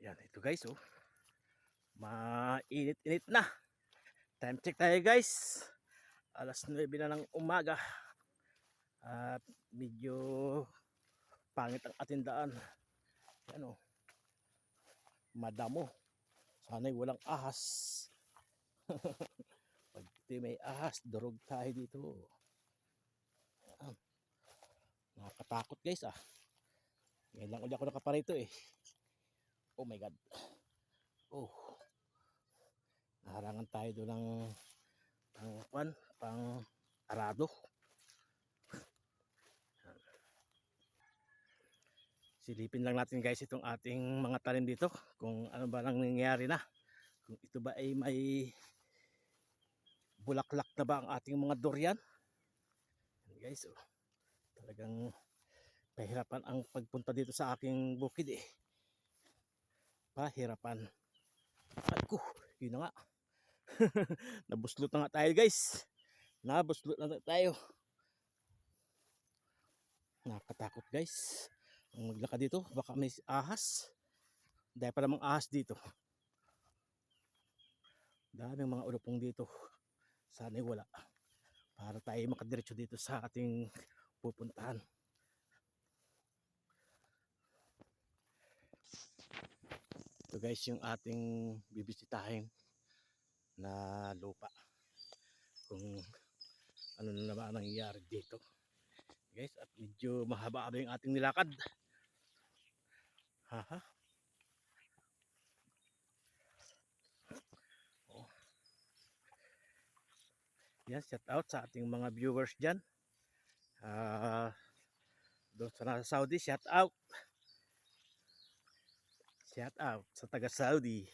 Yan, ito guys, oh. Mainit-init na. Time check tayo guys. Alas 9 na ng umaga. At medyo pangit ang ating daan. Yan, oh. Madamo. Sana'y walang ahas. Pag di may ahas, durog tayo dito. Yan. Nakakatakot guys, ah. Ngayon lang ulit ako nakaparito eh. Oh my god. Oh. Naharangan tayo doon ng pang arado. Silipin lang natin guys itong ating mga talim dito. Kung ano ba nang nangyayari na. Kung ito ba ay may bulaklak na ba ang ating mga durian. Yan guys, oh. Talagang pahirapan ang pagpunta dito sa aking bukid eh. Pahirapan. Ay ko, yun na nga. Nabuslot na nga tayo guys. Nabuslot na tayo. Nakakatakot guys. Ang maglakad dito, baka may ahas. Dahil pa namang ahas dito. Daming mga ulupong dito. Sana'y wala. Para tayo makadiretso dito sa ating pupuntahan. Ito guys yung ating bibisitahin na lupa. Kung ano na naman ang nangyayari dito. Guys, at medyo mahaba yung ating nilakad. Haha. Oh. Yan, shout out sa ating mga viewers dyan. Doon sa nasa Saudi, shout out. Shout out sa taga Saudi.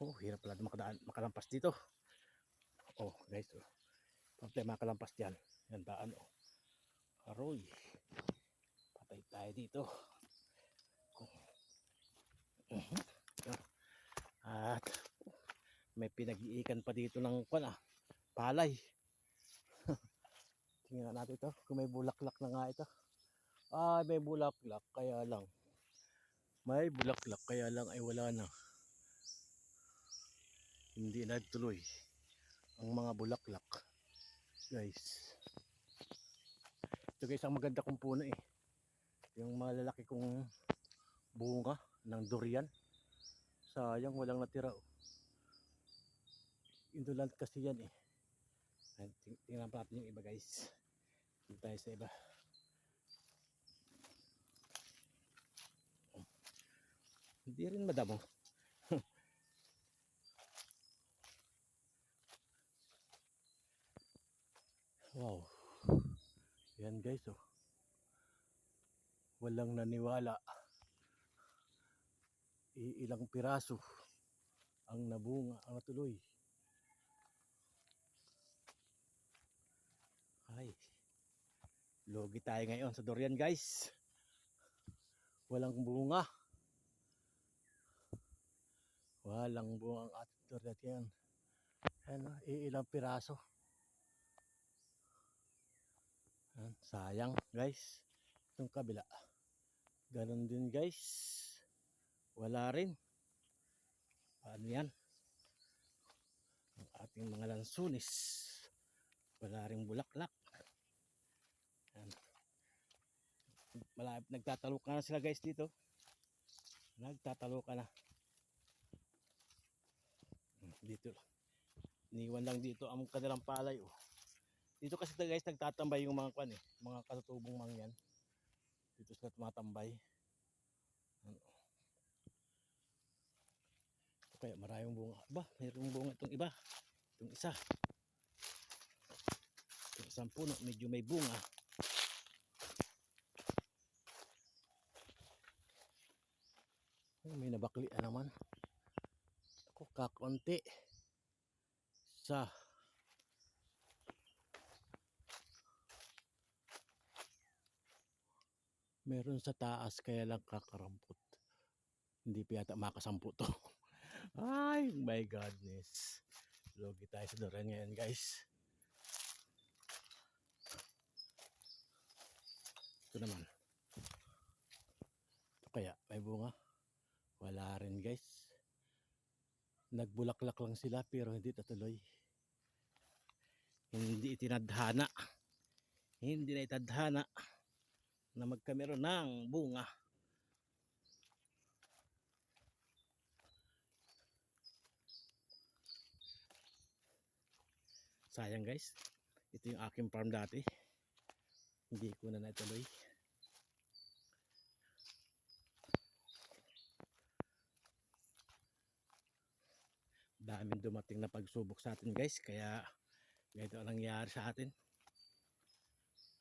Oh, hirap pala makalampas dito. Oh, guys, oh. Huwag tayo makalampas dyan. Yan daan, oh. Aroy. Patay tayo dito. At may pinag-iikan pa dito ng palay. Tingnan natin ito kung may bulaklak na nga ito. Ah, may bulaklak kaya lang. May bulaklak kaya lang ay wala na. Hindi nagtuloy ang mga bulaklak. Guys. Ito guys ang maganda kong puno eh. Yung malalaki kong bunga ng durian. Sayang walang natira. Indulant kasi yan eh. Tingnan pa natin yung iba guys. Dito tayo sa iba. Hindi rin madamo. Wow. Yan guys oh. Walang naniwala. Ilang piraso ang nabunga, ang natuloy. Ay. Logi tayo ngayon sa durian guys. Walang bunga. Walang bunga ang ating durian yan. Ano, ilang piraso. Sayang guys. Itong kabila. Ganon din guys. Wala rin. Paano yan? Ang ating mga lansunis. Wala rin bulaklak. Yan. Malapit nagtatalo ka na sila guys dito. Nagtatalo ka na. Dito. Iniwan lang dito ang kanilang palay. Oh. Dito kasi guys nagtatambay yung mga mga katutubong mangyan. Dito sila tumatambay. Ano. Kaya maraming bunga. Ba, mayroong bunga itong iba. Itong isa. Itong isang puno, medyo may bunga. Oh, may nabaklian naman. Ako, kakunti. Sa meron sa taas kaya lang kakarampot. Hindi pa yata makasampu to. Ay, my godness. Logi tayo sa durian ngayon guys. naman. Kaya may bunga. Wala rin guys. Nagbulaklak lang sila pero hindi natuloy. Hindi itinadhana. Hindi na itadhana na magkameron ng bunga. Sayang guys. Ito yung aking farm dati. Hindi ko na natuloy. Daming dumating na pagsubok sa atin guys. Kaya ganito ang nangyari sa atin.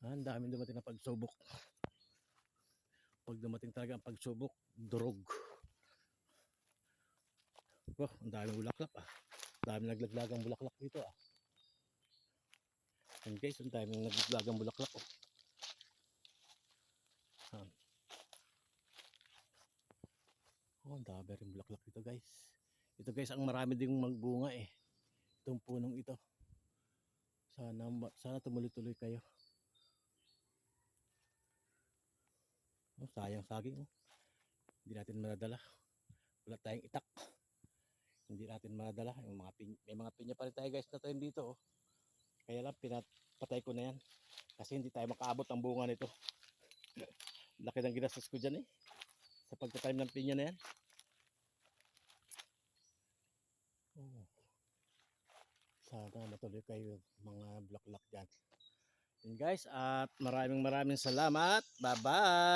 Ang daming dumating na pagsubok. Pag dumating talaga ang pagsubok, durog. Wow, ang daming bulaklak ah. Daming naglaglagang bulaklak dito ah. And guys, ang daming naglaglagang bulaklak oh. Oh, ang dami rin bulaklak dito guys. Ito guys, ang marami ding magbunga eh. Itong punong ito. Sana tumuloy-tuloy kayo. Oh, sayang saging oh. Hindi natin madadala. Wala tayong itak. Hindi natin madadala. May mga pinya pa rin tayo guys na tayo dito oh. Kaya lang pinapatay ko na yan. Kasi hindi tayo makaabot ang bunga nito. Laki ng ginastos ko dyan eh. Sa pagtatanim ng pinya na yan. Oh. Sana matuloy kayo mga bulaklak dyan. And guys, at maraming salamat. Bye bye.